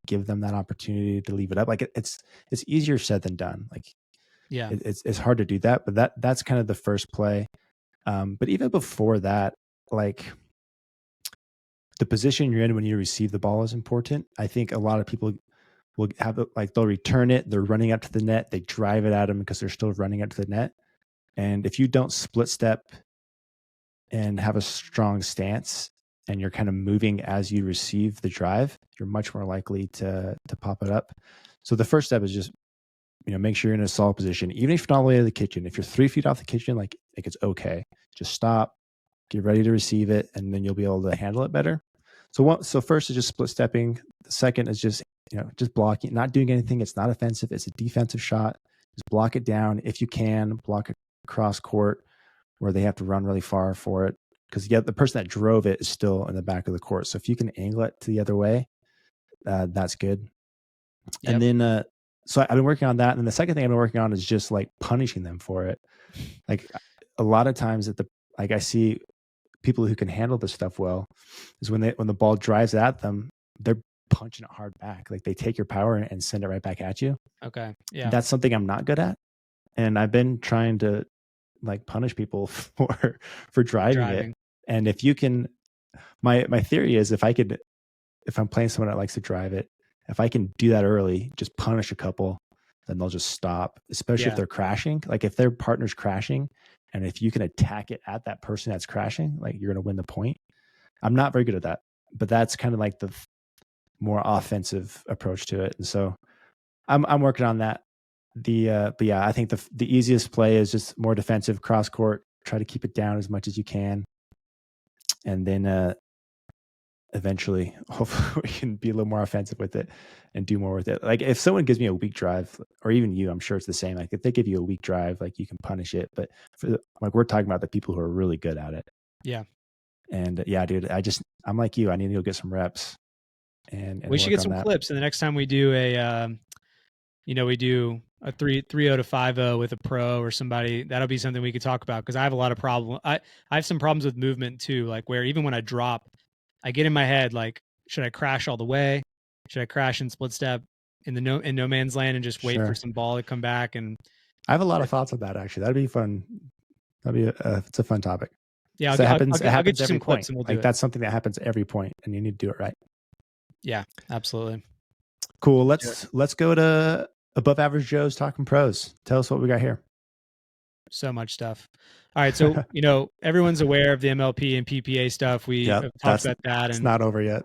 give them that opportunity to leave it up. Like it's easier said than done. Like yeah. it's hard to do that, but that's kind of the first play. But even before that, like the position you're in when you receive the ball is important. I think a lot of people will have it, like they'll return it, they're running up to the net, they drive it at them because they're still running up to the net. And if you don't split step and have a strong stance, and you're kind of moving as you receive the drive, you're much more likely to pop it up. So the first step is just, make sure you're in a solid position, even if you're not all the way to the kitchen. If you're 3 feet off the kitchen, like it's okay. Just stop, get ready to receive it, and then you'll be able to handle it better. So first is just split stepping. The second is just, just blocking, not doing anything. It's not offensive. It's a defensive shot. Just block it down. If you can, block it across court where they have to run really far for it. Because the person that drove it is still in the back of the court. So if you can angle it to the other way, that's good. And Yep. then, so I've been working on that. And the second thing I've been working on is just like punishing them for it. Like a lot of times like I see people who can handle this stuff well is when the ball drives at them, they're punching it hard back. Like they take your power and send it right back at you. Okay. Yeah. That's something I'm not good at. And I've been trying to like punish people for driving it. Driving. And if you can, my theory is if I'm playing someone that likes to drive it, if I can do that early, just punish a couple, then they'll just stop, especially if Yeah. they're crashing. Like if their partner's crashing, and if you can attack it at that person that's crashing, like you're going to win the point. I'm not very good at that, but that's kind of like the more offensive approach to it. And so I'm working on that. But yeah, I think the easiest play is just more defensive cross court, try to keep it down as much as you can. And then eventually hopefully we can be a little more offensive with it and do more with it. Like if someone gives me a weak drive, or even you, I'm sure it's the same. Like if they give you a weak drive, like you can punish it. But like we're talking about the people who are really good at it. Yeah. And yeah, dude, I'm like you. I need to go get some reps and We should work get on some that. clips, and the next time we do we do a 3-0 to 5-0 with a pro or somebody, that'll be something we could talk about, because I have a lot of problem. I have some problems with movement too, like where even when I drop, I get in my head like, should I crash all the way? Should I crash and split step in no man's land and just wait for some ball to come back? And I have a lot of thoughts on that actually. That'd be fun. It's a fun topic. Yeah, So I'll it happens get you every some point. clips and we'll do like it. that's something that happens every point, and you need to do it right. Yeah, absolutely. Cool. Let's go to Above Average Joe's Talking Pros. Tell us what we got here. So much stuff. All right, so everyone's aware of the MLP and PPA stuff. We have talked about that, it's not over yet.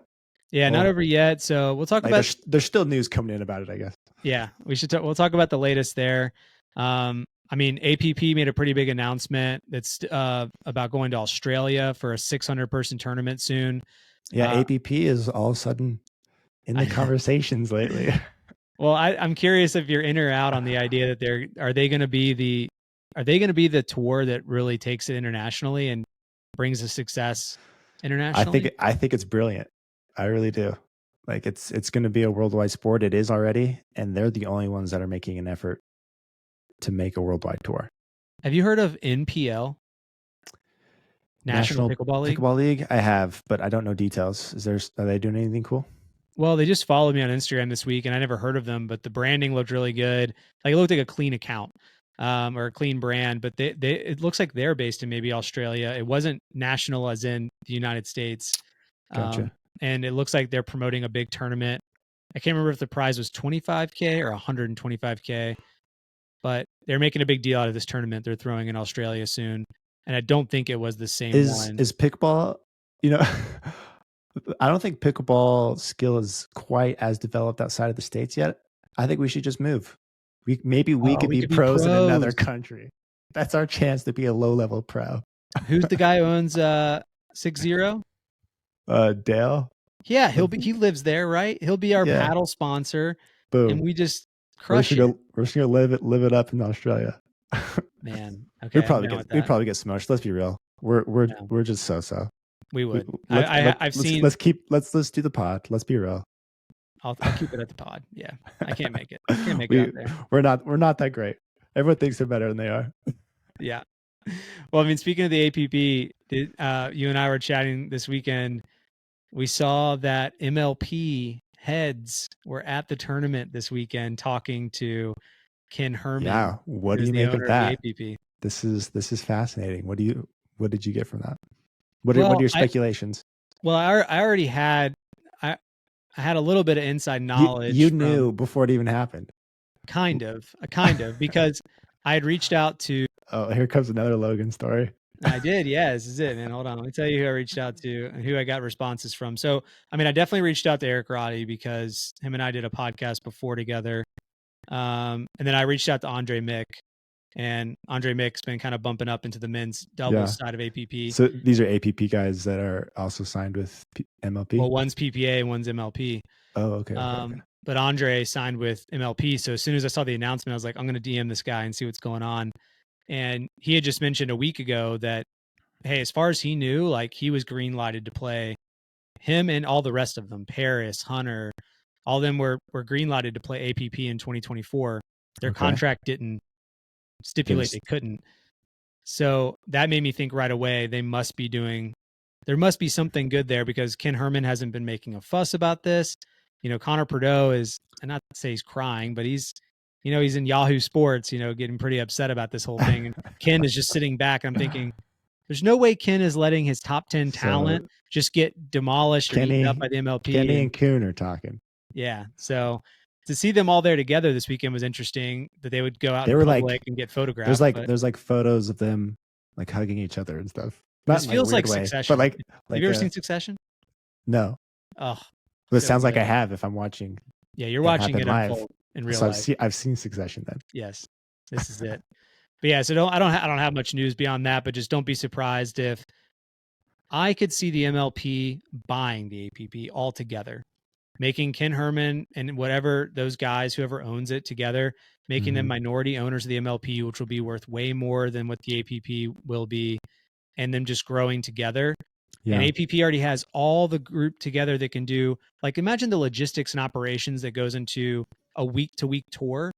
Yeah, not over yet. So we'll talk about. There's still news coming in about it, I guess. Yeah, we'll talk about the latest there. I mean, APP made a pretty big announcement that's about going to Australia for a 600-person tournament soon. Yeah, APP is all of a sudden in the conversations lately. Well, I'm curious if you're in or out on the idea that are they going to be the tour that really takes it internationally and brings a success internationally? I think it's brilliant. I really do. Like it's going to be a worldwide sport. It is already, and they're the only ones that are making an effort to make a worldwide tour. Have you heard of NPL? National Pickleball League? I have, but I don't know details. Are they doing anything cool? Well, they just followed me on Instagram this week, and I never heard of them, but the branding looked really good. Like it looked like a clean account, or a clean brand, but it looks like they're based in maybe Australia. It wasn't national as in the United States. Gotcha. And it looks like they're promoting a big tournament. I can't remember if the prize was 25K or 125K, but they're making a big deal out of this tournament they're throwing in Australia soon. And I don't think it was the same one. Is pickleball, I don't think pickleball skill is quite as developed outside of the States yet. I think we should just move. We could be pros in another country. That's our chance to be a low-level pro. Who's the guy who owns 6-0? Dale. Yeah, he lives there, right? He'll be our paddle sponsor. Boom. And we just crush it. We're just gonna live it up in Australia. Man, okay. We'd probably get smushed. Let's be real. We're just so. We would. Let's do the pod. Let's be real. I'll keep it at the pod. Yeah, I can't make it. I can't make it out there. We're not that great. Everyone thinks they're better than they are. Yeah. Well, I mean, speaking of the APP, you and I were chatting this weekend. We saw that MLP heads were at the tournament this weekend talking to Ken Herman. Yeah. What do you make of that? This is fascinating. What did you get from that? What are your speculations? I already had I had a little bit of inside knowledge. You knew before it even happened. Kind of, because I had reached out to. Oh, here comes another Logan story. I did. Yeah, this is it, man. Hold on. Let me tell you who I reached out to and who I got responses from. So, I mean, I definitely reached out to Eric Roddy because him and I did a podcast before together. And then I reached out to Andre Mick, and Andre Mick's been kind of bumping up into the men's doubles side of APP. So these are APP guys that are also signed with MLP? Well, one's PPA and one's MLP. Oh, okay. But Andre signed with MLP. So as soon as I saw the announcement, I was like, I'm going to DM this guy and see what's going on. And he had just mentioned a week ago that, hey, as far as he knew, like he was green lighted to play. Him and all the rest of them, Paris, Hunter, all of them were green lighted to play APP in 2024. Their contract didn't stipulate they couldn't. So that made me think right away there must be something good there, because Ken Herman hasn't been making a fuss about this. Connor Perdot is, and not to say he's crying, but he's in Yahoo Sports, getting pretty upset about this whole thing. And Ken is just sitting back. And I'm thinking, there's no way Ken is letting his top 10 talent just get demolished or eaten up by the MLP. Kenny and Kuhn are talking. Yeah. So to see them all there together this weekend was interesting. That they would go out They in were like, public and get photographed. But there's like photos of them like hugging each other and stuff. Not this in like a feels like weird way, but Succession. Have you like ever a seen Succession? no. Oh, But it so sounds like I good. have if I'm watching Yeah, you're it watching happen it live. unfold in real So life. I've seen Succession then. Yes, this is it. But yeah, so I don't have much news beyond that. But just don't be surprised if I could see the MLP buying the APP altogether, making Ken Herman and whatever those guys, whoever owns it together, making them minority owners of the MLP, which will be worth way more than what the APP will be, and them just growing together. And Yeah. APP already has all the group together that can do, like, imagine the logistics and operations that goes into a week to week tour.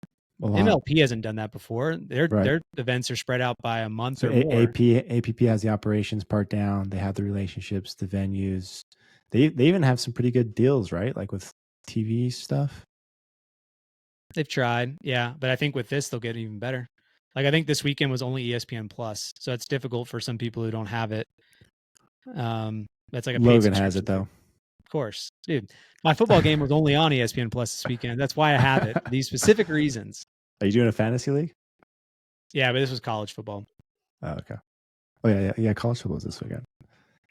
A lot. MLP hasn't done that before. Right. Their events are spread out by a month So or more. APP has the operations part down. They have the relationships, the venues. They even have some pretty good deals, right? Like with TV stuff. They've tried, yeah, but I think with this they'll get even better. Like, I think this weekend was only ESPN Plus, so it's difficult for some people who don't have it. That's like a paid Logan has it subscription thing. though. Of course, dude. My football game was only on ESPN Plus this weekend. That's why I have it. For these specific reasons. Are you doing a fantasy league? Yeah, but this was college football. Oh, okay. Oh yeah. College football was this weekend.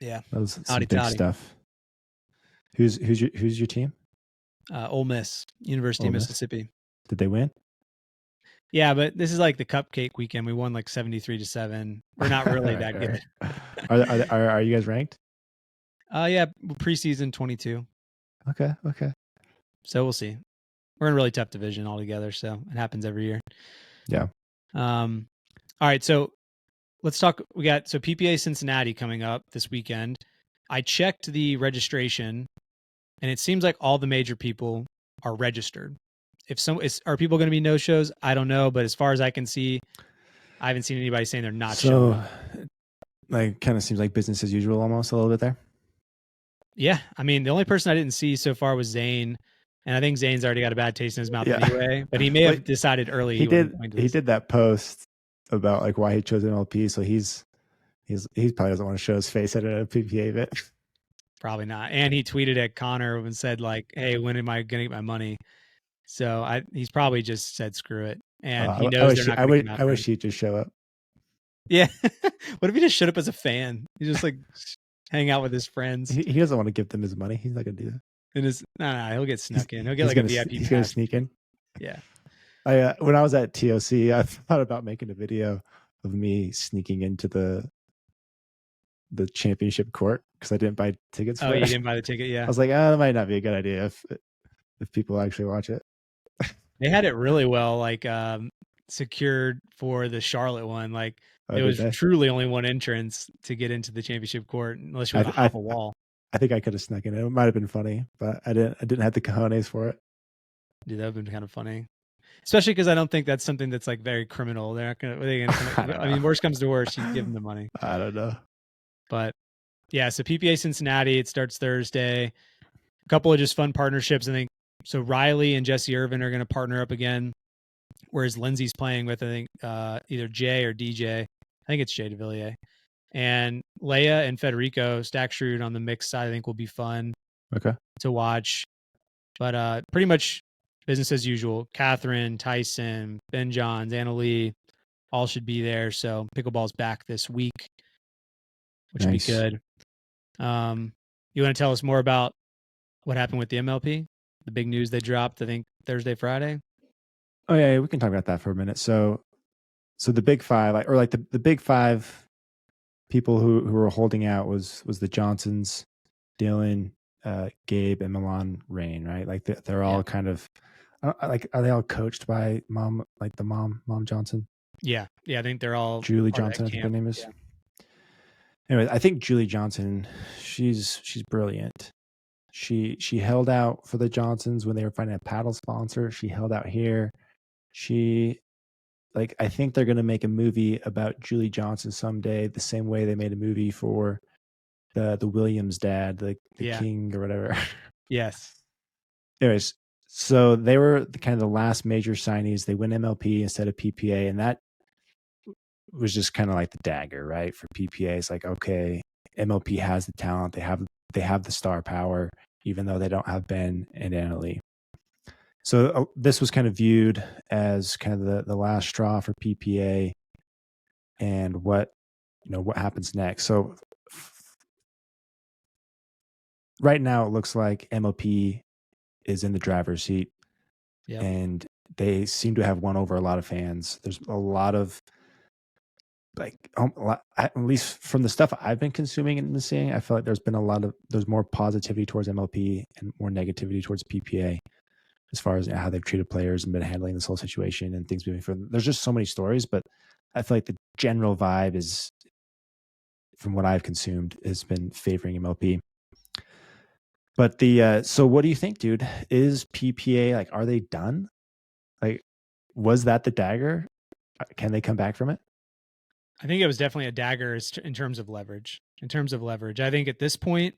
Yeah, That was some howdy big toddy. stuff. Who's your team? Ole Miss, University Ole of Miss? Mississippi. Did they win? Yeah, but this is like the cupcake weekend. We won like 73-7. We're not really Right, that good. Are you guys ranked? Yeah, preseason 22. Okay. So we'll see. We're in a really tough division altogether, so it happens every year. Yeah. All right, so let's talk. We got PPA Cincinnati coming up this weekend. I checked the registration, and it seems like all the major people are registered. Are people going to be no shows? I don't know, but as far as I can see, I haven't seen anybody saying they're not showing up. Like, kind of seems like business as usual almost a little bit there. Yeah, I mean, the only person I didn't see so far was Zane, and I think Zane's already got a bad taste in his mouth anyway. But he may have decided early. He did that post about like why he chose MLP, so he probably doesn't want to show his face at a PPA event. Probably not. And he tweeted at Connor and said like, "Hey, when am I going to get my money?" So he's probably just said screw it, and he knows they're not going to come out. I wish he'd just show up. Yeah, what if he just showed up as a fan? He just like hang out with his friends. He doesn't want to give them his money. He's not going to do that. No, he'll get snuck in. He'll get like a VIP pass. He's going to sneak in. Yeah. When I was at TOC, I thought about making a video of me sneaking into the championship court because I didn't buy tickets for it. Oh, you didn't buy the ticket? Yeah. I was like, that might not be a good idea if people actually watch it. They had it really well, like secured for the Charlotte one. Like it was truly only one entrance to get into the championship court, unless you were off a wall. I think I could have snuck in. It might have been funny, but I didn't have the cojones for it. Dude, that would have been kind of funny. Especially because I don't think that's something that's like very criminal. They're not gonna. I mean, worst comes to worst, you can give them the money. I don't know. But yeah, so PPA Cincinnati, it starts Thursday. A couple of just fun partnerships, I think. So Riley and Jesse Irvin are going to partner up again, whereas Lindsay's playing with, I think, either Jay or DJ. I think it's Jay DeVilliers. And Leia and Federico Stackshrewd on the mixed side, I think, will be fun to watch. But pretty much business as usual. Catherine, Tyson, Ben Johns, Anna Lee, all should be there. So pickleball's back this week, which would be good. You want to tell us more about what happened with the MLP? The big news they dropped, I think, Thursday, Friday. Oh yeah, we can talk about that for a minute. So the big five, the big five people who were holding out was the Johnsons, Dylan, Gabe, and Milan Rain, right? Like they're all kind of are they all coached by mom, like the mom Johnson? Yeah, I think they're all Julie Johnson, I think her name is. Yeah. Anyway, I think Julie Johnson, she's brilliant. She held out for the Johnsons when they were finding a paddle sponsor. She held out here. I think they're going to make a movie about Julie Johnson someday, the same way they made a movie for the Williams dad, the king or whatever. Yes. Anyways, so they were kind of the last major signees. They win MLP instead of PPA, and that was just kind of like the dagger, right? For PPA, it's like, okay, MLP has the talent. They have the star power, even though they don't have Ben and Anna Lee. So this was kind of viewed as kind of the last straw for PPA and what happens next. So right now it looks like MLP is in the driver's seat, Yep. and they seem to have won over a lot of fans. There's a lot of at least from the stuff I've been consuming and seeing, I feel like there's more positivity towards MLP and more negativity towards PPA as far as how they've treated players and been handling this whole situation and things moving forward. There's just so many stories, but I feel like the general vibe is, from what I've consumed, has been favoring MLP. But so what do you think, dude? Is PPA, like, are they done? Like, was that the dagger? Can they come back from it? I think it was definitely a dagger in terms of leverage. In terms of leverage, I think at this point,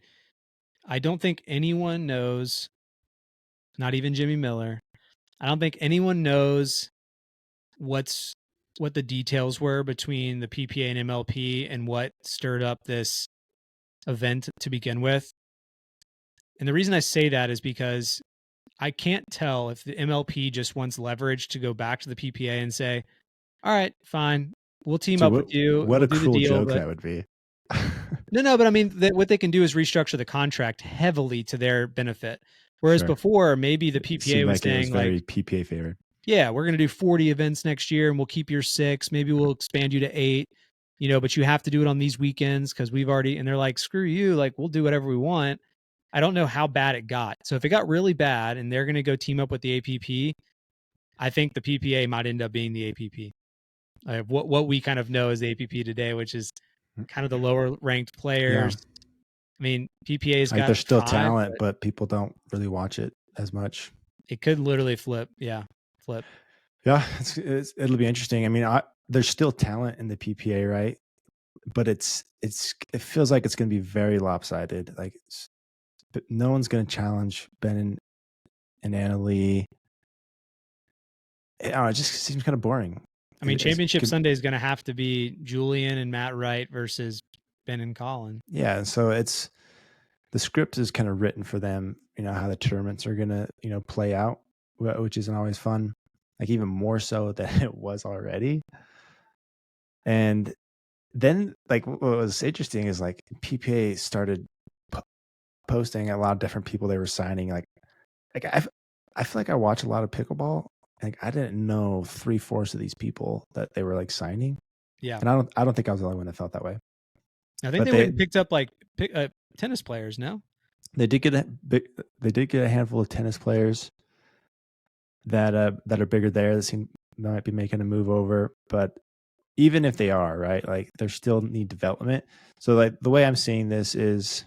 I don't think anyone knows, not even Jimmy Miller. I don't think anyone knows what the details were between the PPA and MLP and what stirred up this event to begin with. And the reason I say that is because I can't tell if the MLP just wants leverage to go back to the PPA and say, all right, fine, we'll team Dude, up with you, what we'll a do the cruel deal. joke But that would be. no, but I mean, what they can do is restructure the contract heavily to their benefit. Whereas Sure. before, maybe the It PPA seemed was like it was saying, very like, PPA favored. yeah, we're going to do 40 events next year and we'll keep your 6. Maybe we'll expand you to 8, but you have to do it on these weekends because we've already, and they're like, screw you, like, we'll do whatever we want. I don't know how bad it got. So if it got really bad and they're going to go team up with the APP, I think the PPA might end up being the APP. What we kind of know as the APP today, which is kind of the lower ranked Yeah. players. I mean, PPA's Like, got there's still 5, talent, but but people don't really watch it as much. it could literally flip. Yeah, flip. Yeah, it'll be interesting. I mean, there's still talent in the PPA, right? But it feels like it's going to be very lopsided. Like, but no one's going to challenge Ben and Anna Lee. I don't know, it just seems kind of boring. I mean, Championship Sunday is going to have to be Julian and Matt Wright versus Ben and Colin. Yeah, so the script is kind of written for them. How the tournaments are going to play out, which isn't always fun. Like, even more so than it was already. And then, like, what was interesting is, like, PPA started posting a lot of different people they were signing. Like I feel like I watch a lot of pickleball. Like, I didn't know 3/4 of these people that they were, like, signing. Yeah, And I don't think I was the only one that felt that way. I think But they went and picked up like tennis players. No, they did get a handful of tennis players that are bigger there that might be making a move over. But even if they are, right, like, they still need development. So, like, the way I'm seeing this is,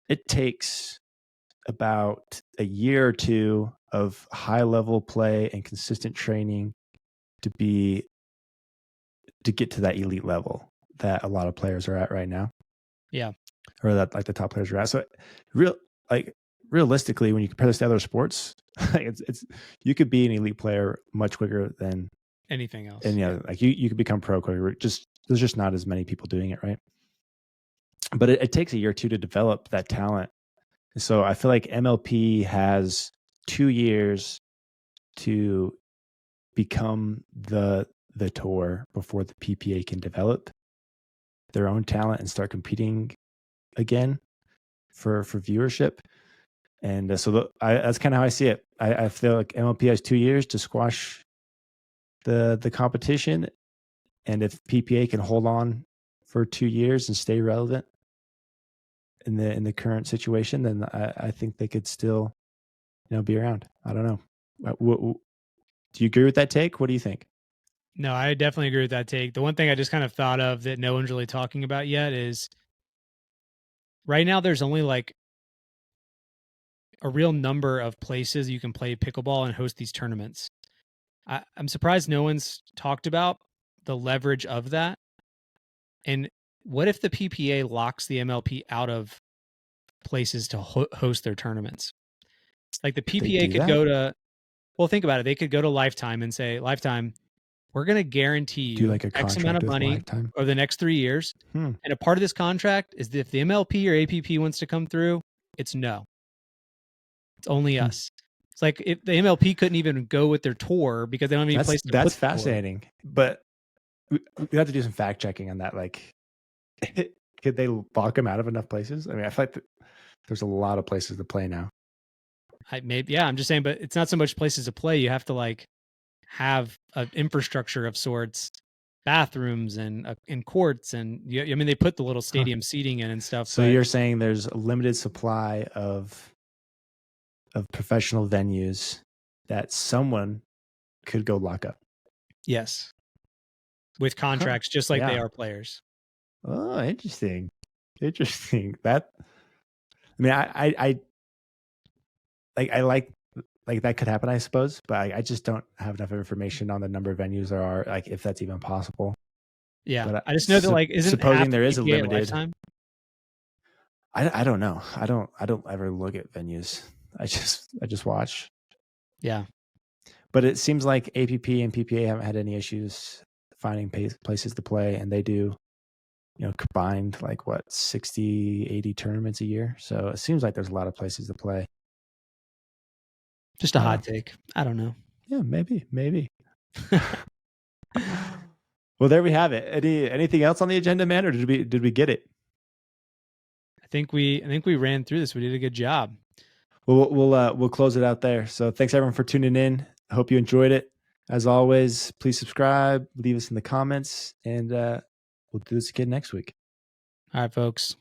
it takes about a year or two of high level play and consistent training to get to that elite level that a lot of players are at right now. Yeah. Or that, like, the top players are at. So realistically, when you compare this to other sports, it's you could be an elite player much quicker than anything else. And like, you could become pro quicker. There's just not as many people doing it, right? But it takes a year or two to develop that talent. So I feel like MLP has 2 years to become the tour before the PPA can develop their own talent and start competing again for viewership. And so that's kind of how I see it. I feel like MLP has 2 years to squash the competition, and if PPA can hold on for 2 years and stay relevant in the current situation, then I think they could still be around. I don't know. Do you agree with that take? What do you think? No, I definitely agree with that take. The one thing I just kind of thought of that no one's really talking about yet is right now there's only like a real number of places you can play pickleball and host these tournaments. I'm surprised no one's talked about the leverage of that. And what if the PPA locks the MLP out of places to host their tournaments? Like, the PPA could go to, well, think about it. They could go to Lifetime and say, Lifetime, we're going to guarantee Do you like a X amount contract of with money Lifetime? over the next 3 years. Hmm. And a part of this contract is that if the MLP or APP wants to come through, it's no. It's only us. It's like if the MLP couldn't even go with their tour because they don't have any place to put That's the tour. fascinating. But we have to do some fact checking on that. Like, could they lock them out of enough places? I mean, I feel like there's a lot of places to play now. I'm just saying, but it's not so much places to play. You have to like have an infrastructure of sorts, bathrooms and courts, and I mean they put the little stadium seating in and stuff. So but you're saying there's a limited supply of professional venues that someone could go lock up. yes, with contracts just like they are players. Oh, interesting. That, I mean, I like that could happen, I suppose, but I just don't have enough information on the number of venues there are, like if that's even possible. Yeah, But I just know that like isn't supposing there is a PPA limited. lifetime? I don't know. I don't ever look at venues. I just watch. Yeah. But it seems like APP and PPA haven't had any issues finding places to play, and they do, combined like what 60, 80 tournaments a year. So it seems like there's a lot of places to play. Just a hot take. I don't know. Yeah, maybe. Well, there we have it. Anything else on the agenda, man, or did we get it? I think we ran through this. We did a good job. Well, we'll close it out there. So thanks everyone for tuning in. I hope you enjoyed it. As always, please subscribe, leave us in the comments, and we'll do this again next week. All right, folks.